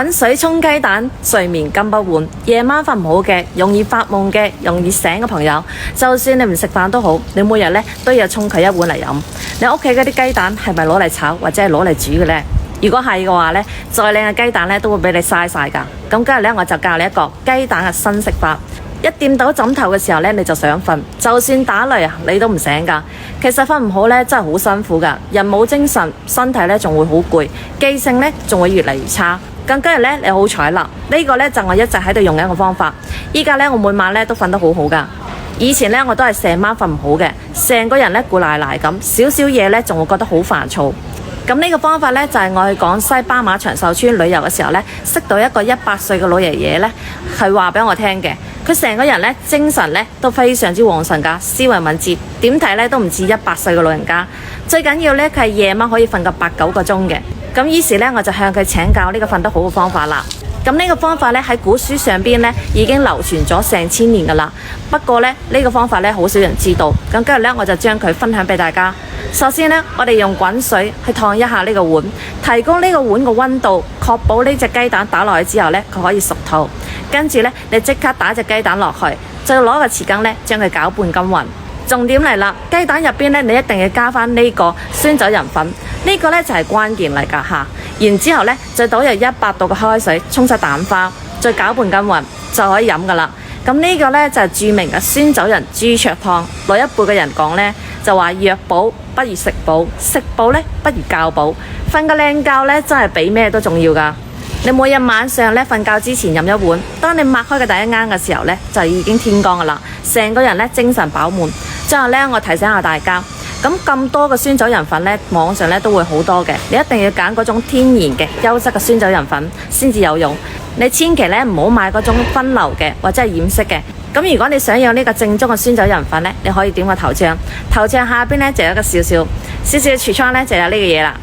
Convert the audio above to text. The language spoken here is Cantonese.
滾水沖雞蛋，睡眠根本換。夜晚瞓唔好嘅，容易發夢嘅，容易醒嘅朋友，就算你唔食飯都好，你每日呢都要沖佢一碗嚟飲。你屋企嗰啲雞蛋係咪攞嚟炒或者係攞嚟煮嘅呢？如果係嘅話呢，再靚嘅雞蛋呢都會俾你嘥晒㗎。咁今日呢，我就教你一個雞蛋嘅新食法。一掂到枕頭嘅時候呢，你就想瞓，就算打雷啊，你都唔醒㗎。其實瞓唔好呢，真係好辛苦㗎，人冇精神，身體呢仲會好攰，記性呢仲會越嚟越差。咁今日呢，你好彩啦，呢個呢就我一直喺度用嘅一個方法。依家呢，我每晚呢都瞓得好好㗎。以前呢，我都係成晚瞓唔好嘅，成個人呢攰賴賴咁，少少嘢呢仲會覺得好煩躁。咁呢個方法呢，就係我去廣西巴馬長壽村旅遊嘅時候呢，識到一個100歲嘅老爺爺呢，係話俾我聽嘅。佢成個人呢，精神呢都非常之旺盛㗎，思維敏捷，點睇呢都唔似100歲嘅老人家。最緊要呢，佢係夜晚可以瞓個8-9個鐘嘅。咁於是呢，我就向佢請教呢個瞓得好嘅方法啦。咁呢個方法呢，喺古書上邊呢已經流傳咗成千年㗎啦。不過呢，呢個方法呢，好少人知道。咁今日呢，我就將佢分享俾大家。首先呢，我哋用滾水去燙一下呢個碗，提高呢個碗嘅溫度，確保呢隻雞蛋打落去之後呢，佢可以熟透。跟住呢，你即刻打隻雞蛋落去，再攞個匙羹呢將佢攪拌均勻。重點嚟啦，雞蛋入邊呢，你一定要加翻呢個酸酒仁粉，呢個呢就係關鍵嚟㗎嚇。然之後呢，再倒入100度嘅開水沖晒蛋花，再攪拌均勻就可以飲㗎啦。咁呢個呢，就係著名嘅酸酒仁豬灼湯。老一輩嘅人講呢，就話藥補不如食補，食補呢不如覺補。瞓個靚覺呢，真係比咩都重要㗎。你每日晚上呢，瞓覺之前飲一碗，當你擘開嘅第一啱嘅時候呢，就已經天光㗎啦，成個人呢精神飽滿。最後呢，我提醒下大家，咁多嘅酸酒仁粉呢，網上呢都會好多嘅，你一定要揀嗰種天然嘅優質嘅酸酒仁粉先至有用。你千祈呢唔好買嗰種分流嘅或者係染色嘅。咁如果你想要呢個正宗嘅酸酒仁粉呢，你可以點個頭像，頭像下邊呢就有一個少少嘅櫥窗呢，就有呢個嘢啦。